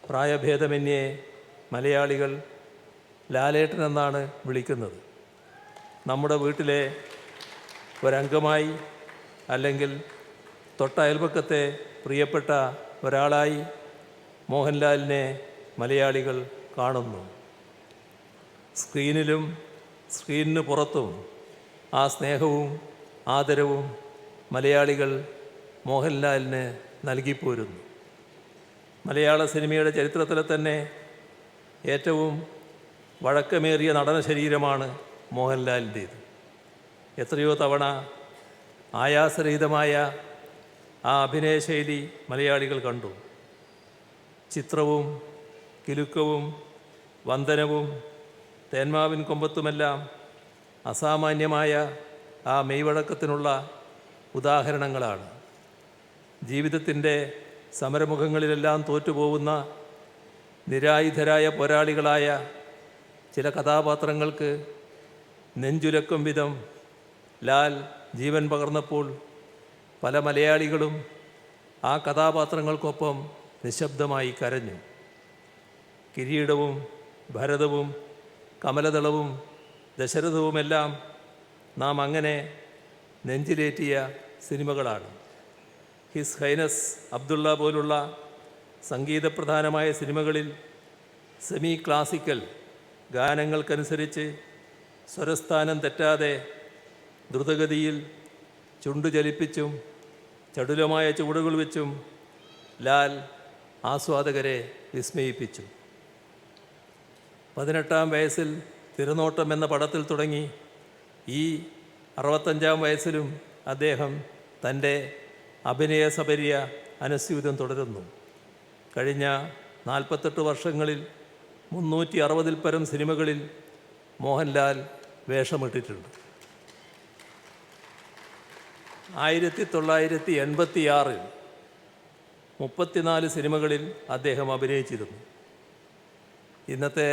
പ്രായഭേദമന്യേ മലയാളികൾ ലാലേട്ടൻ എന്നാണ് വിളിക്കുന്നത്. നമ്മുടെ വീട്ടിലെ ഒരംഗമായി അല്ലെങ്കിൽ തൊട്ടയൽപക്കത്തെ പ്രിയപ്പെട്ട ഒരാളായി മോഹൻലാലിനെ മലയാളികൾ കാണുന്നു. സ്ക്രീനിലും സ്ക്രീനിന് പുറത്തും ആ സ്നേഹവും ആദരവും മലയാളികൾ മോഹൻലാലിന് നൽകിപ്പോരുന്നു. മലയാള സിനിമയുടെ ചരിത്രത്തിലെ തന്നെ ഏറ്റവും വഴക്കമേറിയ നടന ശരീരമാണ് മോഹൻലാലിൻ്റേത്. എത്രയോ തവണ ആയാസരഹിതമായ ആ അഭിനയശൈലി മലയാളികൾ കണ്ടു. ചിത്രവും കിലുക്കവും വന്ദനവും തേന്മാവിൻ കൊമ്പത്തുമെല്ലാം അസാമാന്യമായ ആ മെയ്വഴക്കത്തിനുള്ള ഉദാഹരണങ്ങളാണ്. ജീവിതത്തിൻ്റെ സമരമുഖങ്ങളിലെല്ലാം തോറ്റുപോകുന്ന നിരായുധരായ പോരാളികളായ ചില കഥാപാത്രങ്ങൾക്ക് നെഞ്ചുലക്കും വിധം ലാൽ ജീവൻ പകർന്നപ്പോൾ പല മലയാളികളും ആ കഥാപാത്രങ്ങൾക്കൊപ്പം നിശബ്ദമായി കരഞ്ഞു. കിരീടവും ഭരതവും കമലദളവും ദശരഥവുമെല്ലാം നാം അങ്ങനെ നെഞ്ചിലേറ്റിയ സിനിമകളാണ്. ഹിസ് ഹൈനസ് അബ്ദുള്ള പോലുള്ള സംഗീതപ്രധാനമായ സിനിമകളിൽ സെമി ക്ലാസിക്കൽ ഗാനങ്ങൾക്കനുസരിച്ച് സ്വരസ്ഥാനം തെറ്റാതെ ദ്രുതഗതിയിൽ ചുണ്ടുചലിപ്പിച്ചും ചടുലമായ ചുവടുകൾ വെച്ചും ലാൽ ആസ്വാദകരെ വിസ്മയിപ്പിച്ചു. 18-ാം വയസ്സിൽ തിരനോട്ടം എന്ന പടത്തിൽ തുടങ്ങി ഈ 65-ാം വയസ്സിലും അദ്ദേഹം തൻ്റെ അഭിനയ സപര്യ അനുസ്യൂതം തുടരുന്നു. കഴിഞ്ഞ 48 വർഷങ്ങളിൽ 360-ൽ പരം സിനിമകളിൽ മോഹൻലാൽ വേഷമിട്ടിട്ടുണ്ട്. 1986-ൽ 34 സിനിമകളിൽ അദ്ദേഹം അഭിനയിച്ചിരുന്നു. ഇന്നത്തെ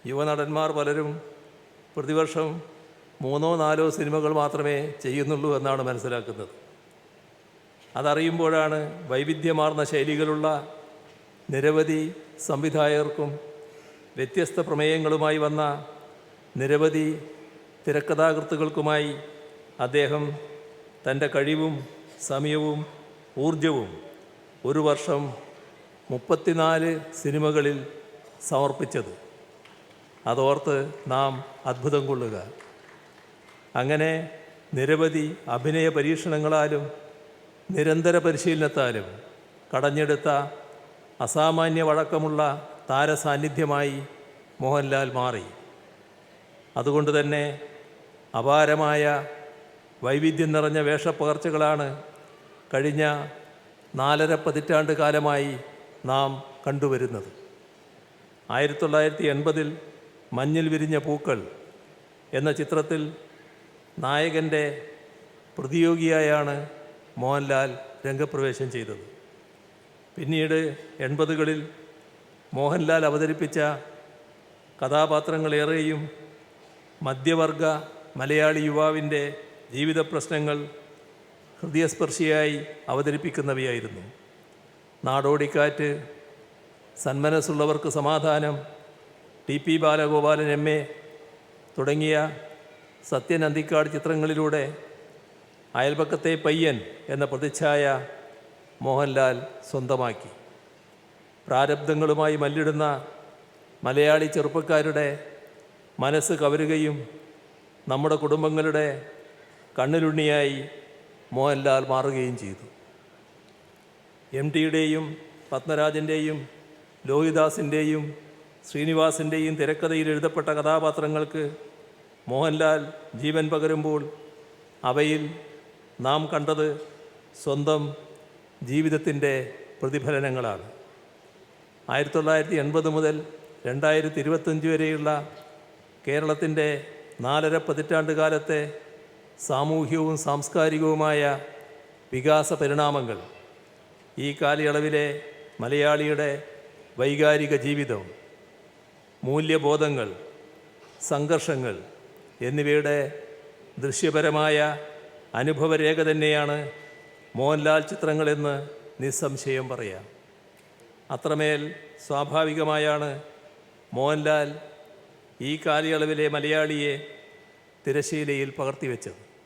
യുവനടന്മാർ പലരും പ്രതിവർഷം 3-4 സിനിമകൾ മാത്രമേ ചെയ്യുന്നുള്ളൂ എന്നാണ് മനസ്സിലാക്കുന്നത്. അതറിയുമ്പോഴാണ് വൈവിധ്യമാർന്ന ശൈലികളുള്ള നിരവധി സംവിധായകർക്കും വ്യത്യസ്ത പ്രമേയങ്ങളുമായി വന്ന നിരവധി തിരക്കഥാകൃത്തുക്കൾക്കുമായി അദ്ദേഹം തൻ്റെ കഴിവും സമയവും ഊർജവും ഒരു വർഷം 34 സിനിമകളിൽ സമർപ്പിച്ചത്. അതോർത്ത് നാം അത്ഭുതം കൊള്ളുക. അങ്ങനെ നിരവധി അഭിനയ പരീക്ഷണങ്ങളാലും നിരന്തര പരിശീലനത്താലും കടഞ്ഞെടുത്ത അസാമാന്യ വഴക്കമുള്ള താരസാന്നിധ്യമായി മോഹൻലാൽ മാറി. അതുകൊണ്ട് തന്നെ അപാരമായ വൈവിധ്യം നിറഞ്ഞ വേഷപ്പകർച്ചകളാണ് കഴിഞ്ഞ 4.5 പതിറ്റാണ്ട് കാലമായി നാം കണ്ടുവരുന്നത്. 1980-ൽ മഞ്ഞിൽ വിരിഞ്ഞ പൂക്കൾ എന്ന ചിത്രത്തിൽ നായകൻ്റെ പ്രതിയോഗിയായാണ് മോഹൻലാൽ രംഗപ്രവേശം ചെയ്തത്. പിന്നീട് 80-കളിൽ മോഹൻലാൽ അവതരിപ്പിച്ച കഥാപാത്രങ്ങളേറെയും മധ്യവർഗ മലയാളി യുവാവിൻ്റെ ജീവിത പ്രശ്നങ്ങൾ ഹൃദയസ്പർശിയായി അവതരിപ്പിക്കുന്നവയായിരുന്നു. നാടോടിക്കാറ്റ്, സന്മനസ്സുള്ളവർക്ക് സമാധാനം, TP ബാലഗോപാലൻ MA തുടങ്ങിയ സത്യൻ അന്തിക്കാട് ചിത്രങ്ങളിലൂടെ അയൽപക്കത്തെ പയ്യൻ എന്ന പ്രതിച്ഛായ മോഹൻലാൽ സ്വന്തമാക്കി. പ്രാരബ്ധങ്ങളുമായി മല്ലിടുന്ന മലയാളി ചെറുപ്പക്കാരുടെ മനസ്സ് കവരുകയും നമ്മുടെ കുടുംബങ്ങളുടെ കണ്ണിലുണ്ണിയായി മോഹൻലാൽ മാറുകയും ചെയ്തു. MTയുടെയും പത്മരാജൻ്റെയും ലോഹിദാസിൻ്റെയും ശ്രീനിവാസിൻ്റെയും തിരക്കഥയിൽ എഴുതപ്പെട്ട കഥാപാത്രങ്ങൾക്ക് മോഹൻലാൽ ജീവൻ പകരുമ്പോൾ അവയിൽ നാം കണ്ടത് സ്വന്തം ജീവിതത്തിൻ്റെ പ്രതിഫലനങ്ങളാണ്. 1980 മുതൽ 2025 വരെയുള്ള കേരളത്തിൻ്റെ 4.5 പതിറ്റാണ്ട് കാലത്തെ സാമൂഹ്യവും സാംസ്കാരികവുമായ വികാസ പരിണാമങ്ങൾ, ഈ കാലയളവിലെ മലയാളിയുടെ വൈകാരിക ജീവിതം, മൂല്യബോധങ്ങൾ, സംഘർഷങ്ങൾ എന്നിവയുടെ ദൃശ്യപരമായ അനുഭവരേഖ തന്നെയാണ് മോഹൻലാൽ ചിത്രങ്ങളെന്ന് നിസ്സംശയം പറയാം. അത്രമേൽ സ്വാഭാവികമായാണ് മോഹൻലാൽ ഈ കാലയളവിലെ മലയാളിയെ തിരശ്ശീലയിൽ പകർത്തിവെച്ചത്.